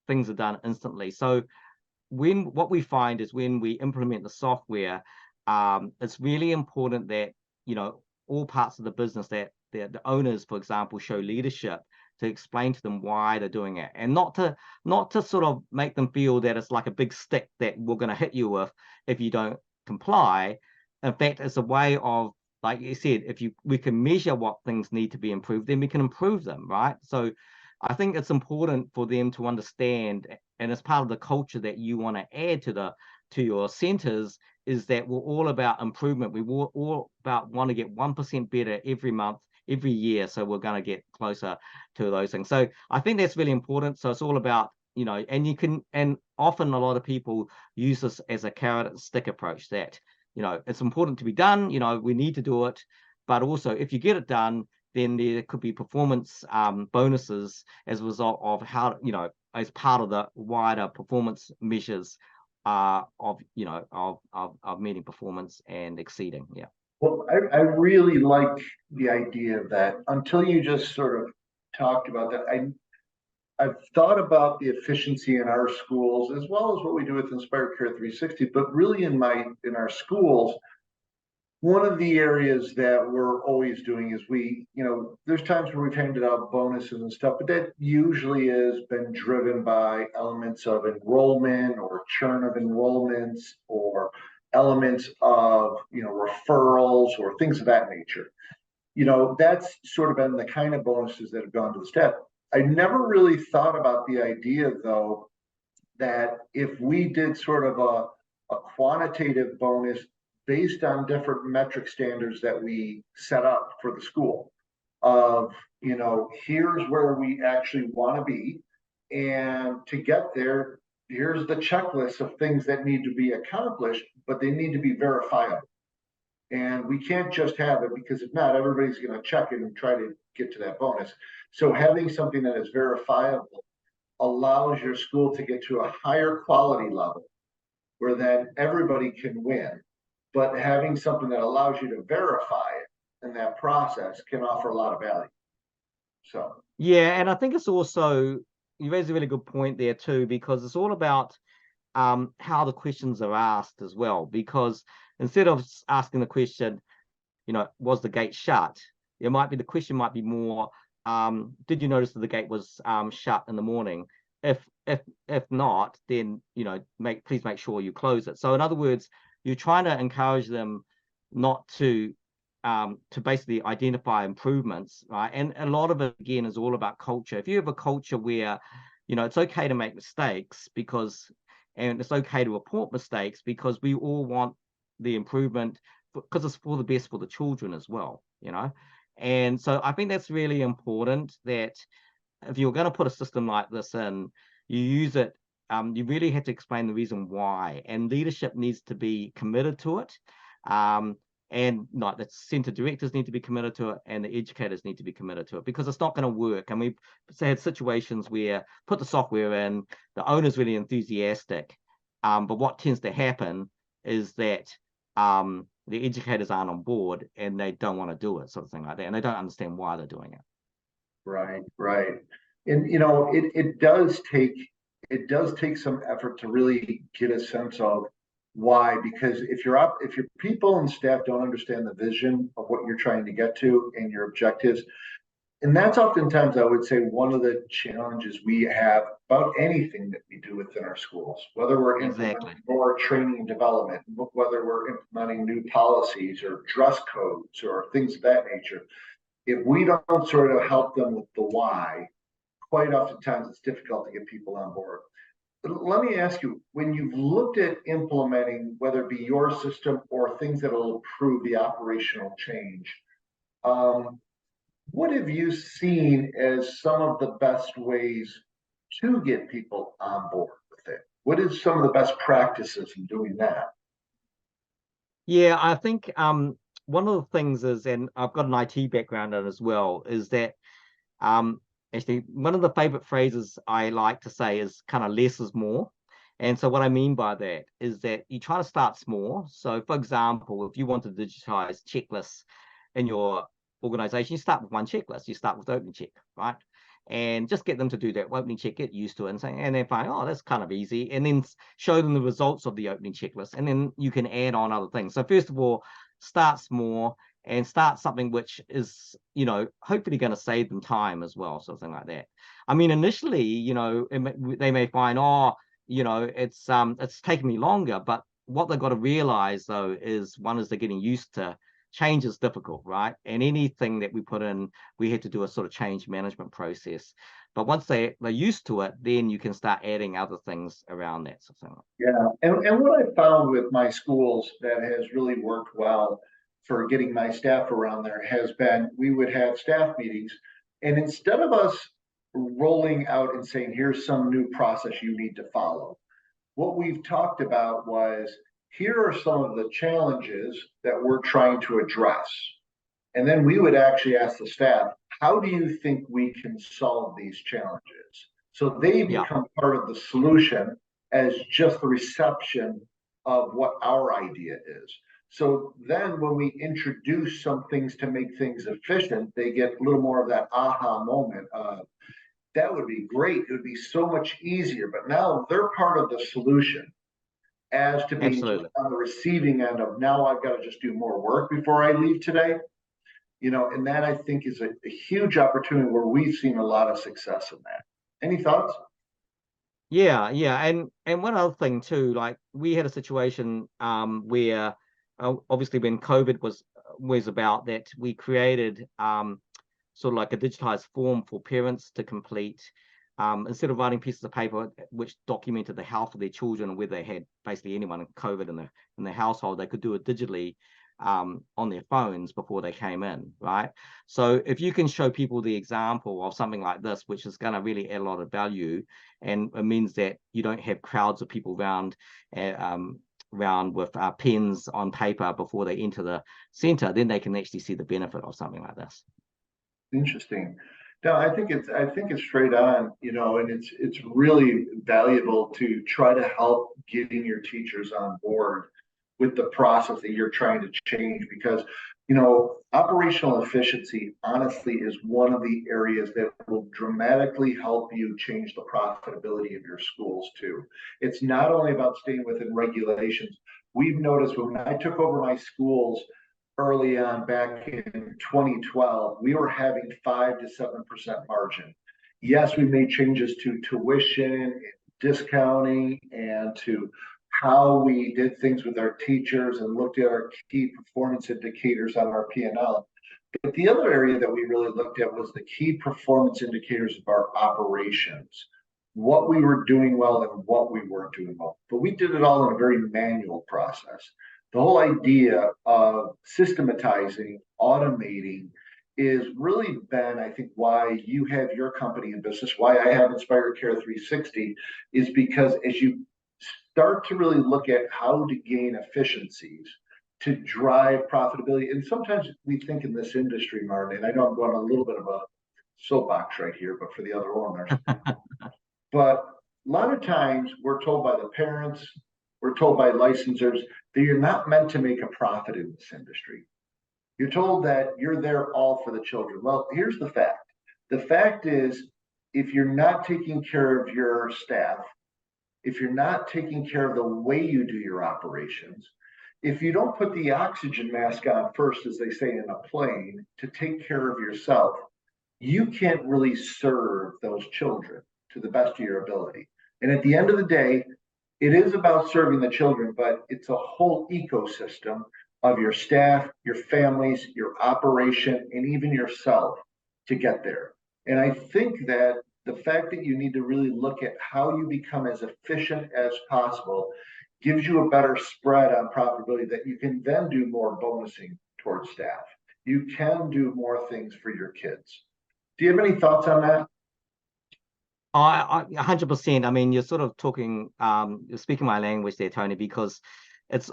Speaker 3: things are done instantly. So what we find is when we implement the software, it's really important that, all parts of the business, that the owners, for example, show leadership to explain to them why they're doing it, and not to sort of make them feel that it's like a big stick that we're going to hit you with if you don't comply. In fact, it's a way of, like you said, we can measure what things need to be improved, then we can improve them, right? So I think it's important for them to understand, and as part of the culture that you want to add to your centers, is that we're all about improvement. We all about want to get 1% better every month, every year. So we're going to get closer to those things. So I think that's really important. So it's all about, and often a lot of people use this as a carrot and stick approach, that, it's important to be done, we need to do it. But also, if you get it done, then there could be performance bonuses as a result of how, as part of the wider performance measures of meeting performance and exceeding. Yeah.
Speaker 2: Well, I really like the idea of that. Until you just sort of talked about that, I've thought about the efficiency in our schools as well as what we do with Inspire Care 360, but really in our schools, one of the areas that we're always doing is there's times where we've handed out bonuses and stuff, but that usually has been driven by elements of enrollment or churn of enrollments or elements of, referrals or things of that nature. That's sort of been the kind of bonuses that have gone to the staff. I never really thought about the idea, though, that if we did sort of a quantitative bonus based on different metric standards that we set up for the school of, here's where we actually want to be. And to get there, here's the checklist of things that need to be accomplished, but they need to be verifiable. And we can't just have it, because if not, everybody's going to check it and try to get to that bonus. So having something that is verifiable allows your school to get to a higher quality level where then everybody can win. But having something that allows you to verify it in that process can offer a lot of value. So
Speaker 3: yeah, and I think it's also, you raised a really good point there too, because it's all about how the questions are asked as well. Because instead of asking the question, was the gate shut? The question might be more, did you notice that the gate was shut in the morning? If not, then please make sure you close it. So in other words, you're trying to encourage them not to basically identify improvements, right? And a lot of it again is all about culture. If you have a culture where it's okay to make mistakes, and it's okay to report mistakes, because we all want the improvement, because it's for the best for the children as well, And so I think that's really important, that if you're going to put a system like this in, you use it, you really have to explain the reason why, and leadership needs to be committed to it. And not the center directors need to be committed to it, and the educators need to be committed to it, because it's not going to work. And we've had situations where put the software in, the owner's really enthusiastic, but what tends to happen is that the educators aren't on board and they don't want to do it, sort of thing like that, and they don't understand why they're doing it.
Speaker 2: Right. And it does take some effort to really get a sense of why, because if your people and staff don't understand the vision of what you're trying to get to and your objectives, and that's oftentimes, I would say, one of the challenges we have about anything that we do within our schools, whether we're implementing more training and development, whether we're implementing new policies or dress codes or things of that nature. If we don't sort of help them with the why, quite oftentimes it's difficult to get people on board. But let me ask you, when you've looked at implementing, whether it be your system or things that will improve the operational change, what have you seen as some of the best ways to get people on board with it? What is some of the best practices in doing that?
Speaker 3: Yeah, I think one of the things is, and I've got an IT background in as well, is that actually one of the favorite phrases I like to say is kind of less is more. And so what I mean by that is that you try to start small. So for example, if you want to digitize checklists in your organization, you start with one checklist. You start with opening check, right? And just get them to do that opening check, get used to it, and then find, oh, that's kind of easy. And then show them the results of the opening checklist. And then you can add on other things. So first of all, start small and start something which is, hopefully going to save them time as well, something like that. I mean, initially, they may find, it's taking me longer, but what they've got to realize though is one is they're getting used to change is difficult, right? And anything that we put in, we had to do a sort of change management process. But once they're used to it, then you can start adding other things around that sort of thing.
Speaker 2: Yeah, and what I found with my schools that has really worked well for getting my staff around there has been we would have staff meetings, and instead of us rolling out and saying, here's some new process you need to follow, what we've talked about was here are some of the challenges that we're trying to address. And then we would actually ask the staff, how do you think we can solve these challenges? So they become part of the solution as just the reception of what our idea is. So then when we introduce some things to make things efficient, they get a little more of that aha moment of, that would be great. It would be so much easier. But now they're part of the solution as to being on the receiving end of now I've got to just do more work before I leave today. And that I think is a huge opportunity where we've seen a lot of success in that. Any thoughts?
Speaker 3: Yeah. And one other thing too, like we had a situation where obviously when COVID was about that, we created sort of like a digitized form for parents to complete. Instead of writing pieces of paper which documented the health of their children, where they had basically anyone in COVID in their household, they could do it digitally on their phones before they came in, right? So if you can show people the example of something like this, which is going to really add a lot of value, and it means that you don't have crowds of people round with pens on paper before they enter the center, then they can actually see the benefit of something like this.
Speaker 2: Interesting. No, I think it's straight on, and it's really valuable to try to help getting your teachers on board with the process that you're trying to change, because operational efficiency honestly is one of the areas that will dramatically help you change the profitability of your schools too. It's not only about staying within regulations. We've noticed when I took over my schools early on back in 2012, we were having 5 to 7% margin. Yes, we made changes to tuition, discounting, and to how we did things with our teachers and looked at our key performance indicators on our P&L. But the other area that we really looked at was the key performance indicators of our operations, what we were doing well and what we weren't doing well. But we did it all in a very manual process. The whole idea of systematizing, automating is really been, I think, why you have your company in business, why I have Inspire Care 360, is because as you start to really look at how to gain efficiencies to drive profitability. And sometimes we think in this industry, Martin, and I know I'm going on a little bit of a soapbox right here, but for the other owners. But a lot of times we're told by the parents, we're told by licensors that you're not meant to make a profit in this industry. You're told that you're there all for the children. Well, here's the fact. The fact is, if you're not taking care of your staff, if you're not taking care of the way you do your operations, if you don't put the oxygen mask on first, as they say in a plane, to take care of yourself, you can't really serve those children to the best of your ability. And at the end of the day, it is about serving the children, but it's a whole ecosystem of your staff, your families, your operation, and even yourself to get there. And I think that the fact that you need to really look at how you become as efficient as possible gives you a better spread on profitability that you can then do more bonusing towards staff. You can do more things for your kids. Do you have any thoughts on that?
Speaker 3: I 100%. I mean, you're sort of talking, you're speaking my language there, Tony, because it's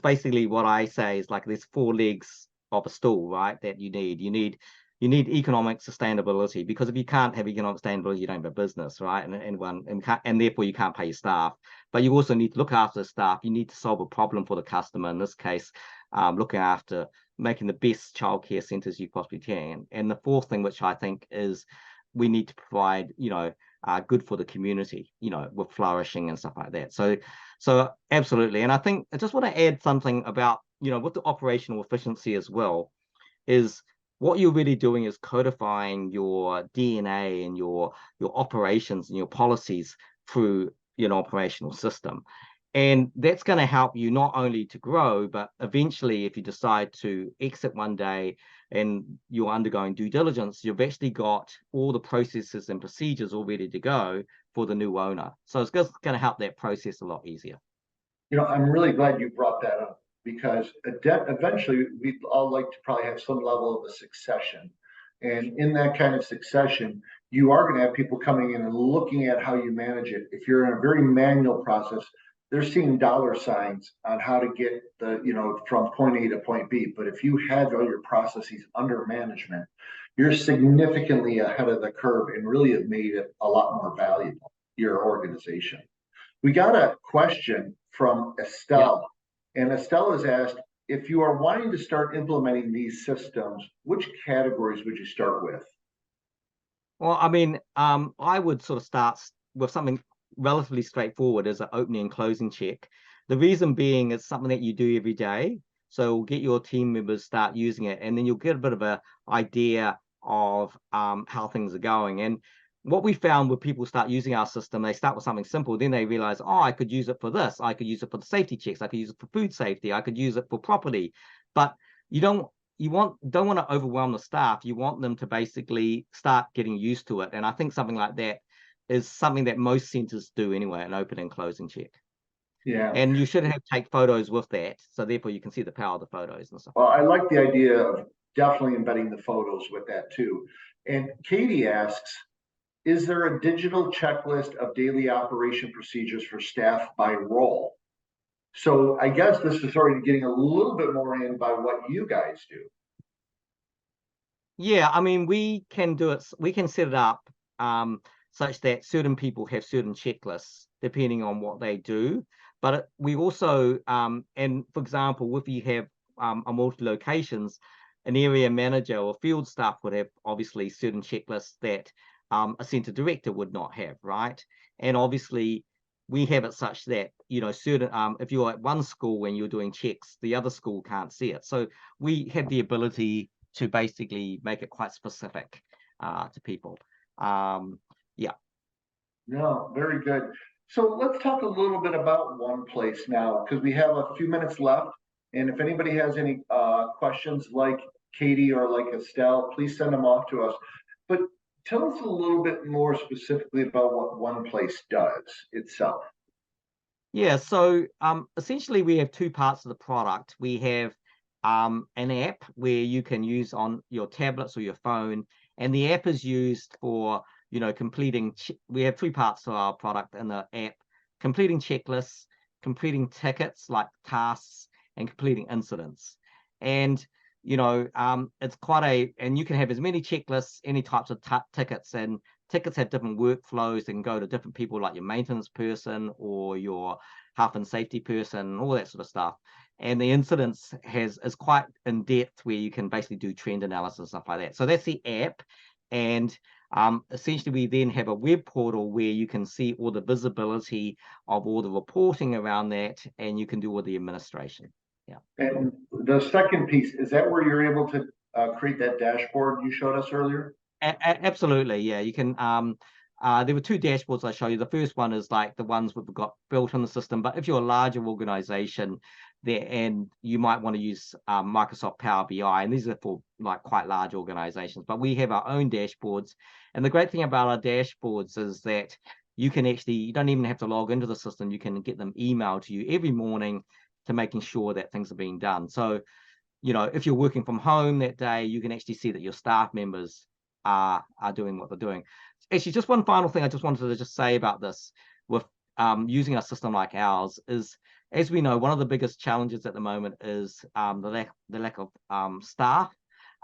Speaker 3: basically what I say is like there's 4 legs of a stool, right? That you need economic sustainability, because if you can't have economic sustainability, you don't have a business, right? And therefore you can't pay your staff. But you also need to look after the staff. You need to solve a problem for the customer. In this case, looking after making the best childcare centres you possibly can. And the fourth thing, which I think is we need to provide, good for the community, with flourishing and stuff like that. So absolutely. And I think I just want to add something about, with the operational efficiency as well, is what you're really doing is codifying your DNA and your operations and your policies through an operational system. And that's going to help you not only to grow, but eventually, if you decide to exit one day and you're undergoing due diligence, you've actually got all the processes and procedures all ready to go for the new owner. So it's just going to help that process a lot easier.
Speaker 2: I'm really glad you brought that up because eventually we'd all like to probably have some level of a succession. And in that kind of succession, you are going to have people coming in and looking at how you manage it. If you're in a very manual process, they're seeing dollar signs on how to get from point A to point B. But if you have all your processes under management, you're significantly ahead of the curve and really have made it a lot more valuable, your organization. We got a question from Estelle, and Estelle has asked, if you are wanting to start implementing these systems, which categories would you start with?
Speaker 3: Well, I mean, I would sort of start with something relatively straightforward as an opening and closing check. The reason being it's something that you do every day. So get your team members start using it, and then you'll get a bit of an idea of how things are going. And what we found when people start using our system, they start with something simple, then they realize, oh, I could use it for this. I could use it for the safety checks. I could use it for food safety. I could use it for property. But you don't want to overwhelm the staff. You want them to basically start getting used to it. And I think something like that is something that most centers do anyway, an open and closing check.
Speaker 2: Yeah.
Speaker 3: And you should take photos with that. So therefore you can see the power of the photos and stuff.
Speaker 2: Well, I like the idea of definitely embedding the photos with that too. And Katie asks, is there a digital checklist of daily operation procedures for staff by role? So I guess this is already getting a little bit more in by what you guys do.
Speaker 3: Yeah, I mean, we can do it. We can set it up such that certain people have certain checklists depending on what they do. But we also, and for example, if you have a multi-locations, an area manager or field staff would have obviously certain checklists that a center director would not have, right? And obviously we have it such that, certain, if you're at one school when you're doing checks, the other school can't see it. So we have the ability to basically make it quite specific to people. Yeah.
Speaker 2: No, very good. So let's talk a little bit about One Place now, because we have a few minutes left. And if anybody has any questions like Katie or like Estelle, please send them off to us. But tell us a little bit more specifically about what One Place does itself.
Speaker 3: Yeah, so essentially we have two parts of the product. We have an app where you can use on your tablets or your phone, and the app is used for, completing. We have three parts to our product in the app: completing checklists, completing tickets like tasks, and completing incidents. And it's and you can have as many checklists, any types of tickets, and tickets have different workflows and go to different people like your maintenance person or your health and safety person, all that sort of stuff. And the incidents is quite in depth where you can basically do trend analysis and stuff like that. So that's the app. And essentially we then have a web portal where you can see all the visibility of all the reporting around that, and you can do all the administration. Yeah.
Speaker 2: And the second piece, is that where you're able to create that dashboard you showed us earlier?
Speaker 3: Absolutely, yeah. You can. There were two dashboards I show you. The first one is like the ones we've got built in the system. But if you're a larger organization, and you might want to use Microsoft Power BI, and these are for like quite large organizations. But we have our own dashboards, and the great thing about our dashboards is that you don't even have to log into the system. You can get them emailed to you every morning to making sure that things are being done. So, if you're working from home that day, you can actually see that your staff members are doing what they're doing. Actually, just one final thing I just wanted to just say about this with using a system like ours is, as we know, one of the biggest challenges at the moment is the lack of staff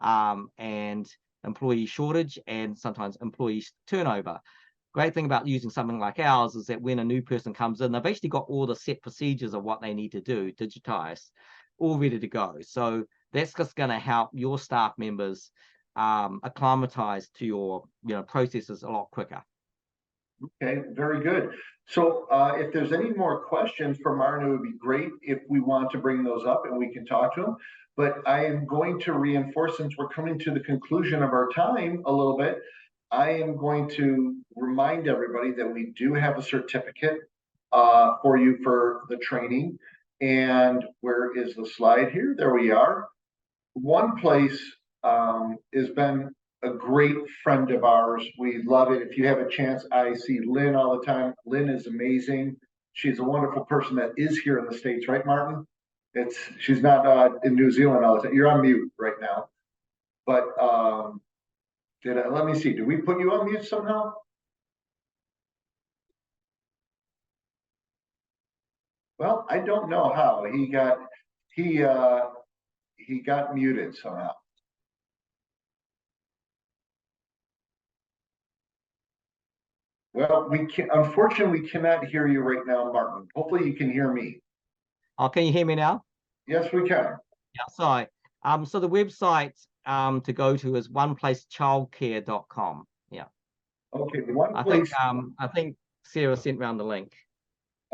Speaker 3: and employee shortage and sometimes employee turnover. Great thing about using something like ours is that when a new person comes in, they've actually got all the set procedures of what they need to do, digitized. all ready to go. So that's just going to help your staff members acclimatize to your processes a lot quicker.
Speaker 2: Okay, very good. So if there's any more questions for Martin, it would be great if we want to bring those up and we can talk to him. But I am going to reinforce, since we're coming to the conclusion of our time a little bit, I am going to remind everybody that we do have a certificate for you for the training. And where is the slide here? There we are. One Place has been a great friend of ours. We love it. If you have a chance, I see Lynn all the time. Lynn is amazing. She's a wonderful person that is here in the States, right, Martin? She's not in New Zealand all the time. You're on mute right now. But let me see. Did we put you on mute somehow? Well, I don't know how. He got muted somehow. Well, unfortunately, we cannot hear you right now, Martin. Hopefully you can hear me.
Speaker 3: Oh, can you hear me now?
Speaker 2: Yes, we can.
Speaker 3: Yeah, sorry. So the website to go to is oneplacechildcare.com. Yeah.
Speaker 2: Okay, one place.
Speaker 3: I think Sarah sent around the link.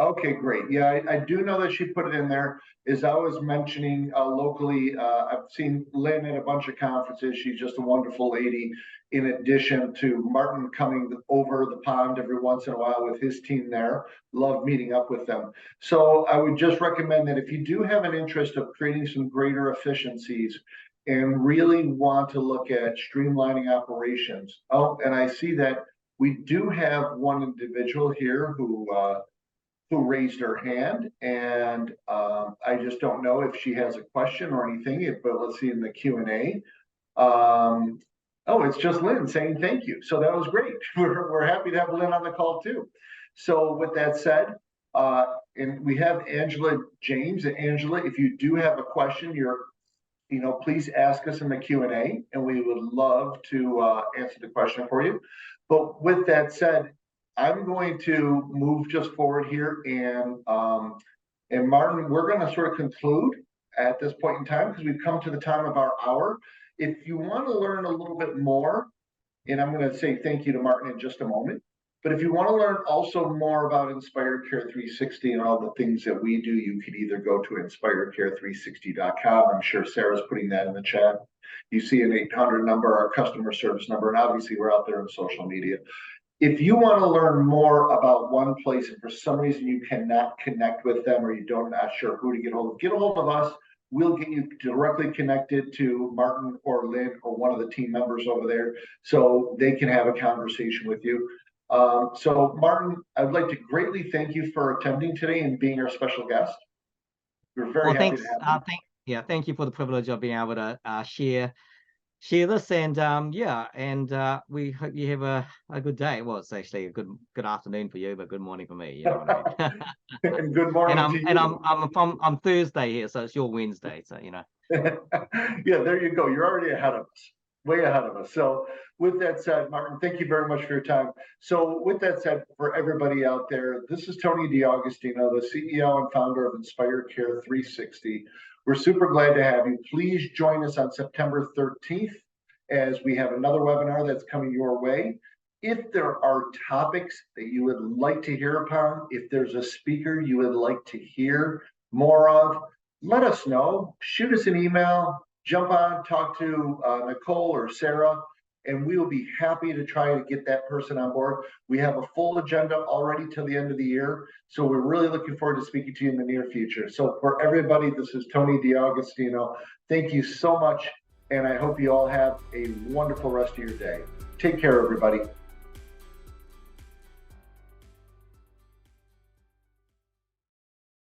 Speaker 2: Okay, great. Yeah, I do know that she put it in there. As I was mentioning locally, I've seen Lynn at a bunch of conferences. She's just a wonderful lady. In addition to Martin coming over the pond every once in a while with his team there, love meeting up with them. So I would just recommend that if you do have an interest of creating some greater efficiencies and really want to look at streamlining operations. Oh, and I see that we do have one individual here who raised her hand, and I just don't know if she has a question or anything, but let's see in the Q&A. Oh, it's just Lynn saying thank you. So that was great. We're happy to have Lynn on the call too. So with that said, and we have Angela James. And Angela, if you do have a question, please ask us in the Q&A, and we would love to answer the question for you. But with that said, I'm going to move just forward here, and Martin, we're going to sort of conclude at this point in time because we've come to the time of our hour. If you want to learn a little bit more, and I'm going to say thank you to Martin in just a moment, but if you want to learn also more about Inspired Care 360 and all the things that we do, you can either go to inspiredcare360.com. I'm sure Sarah's putting that in the chat. You see an 800 number, our customer service number, and obviously we're out there on social media. If you want to learn more about One Place and for some reason you cannot connect with them or not sure who to get a hold of us. We'll get you directly connected to Martin or Lynn or one of the team members over there so they can have a conversation with you. So Martin, I'd like to greatly thank you for attending today and being our special guest. We're very happy to have you.
Speaker 3: Thank you for the privilege of being able to share this, and we hope you have a good day. Well, it's actually a good afternoon for you, but good morning for me. You know what I mean?
Speaker 2: And good morning to you.
Speaker 3: And I'm Thursday here, so it's your Wednesday. So
Speaker 2: Yeah, there you go. You're already ahead of us, way ahead of us. So with that said, Martin, thank you very much for your time. So with that said, for everybody out there, this is Tony D'Agostino, the CEO and founder of Inspired Care 360. We're super glad to have you. Please join us on September 13th as we have another webinar that's coming your way. If there are topics that you would like to hear upon, if there's a speaker you would like to hear more of, let us know. Shoot us an email, jump on, talk to Nicole or Sarah, and we will be happy to try to get that person on board. We have a full agenda already till the end of the year, so we're really looking forward to speaking to you in the near future. So for everybody, this is Tony D'Agostino. Thank you so much, and I hope you all have a wonderful rest of your day. Take care, everybody.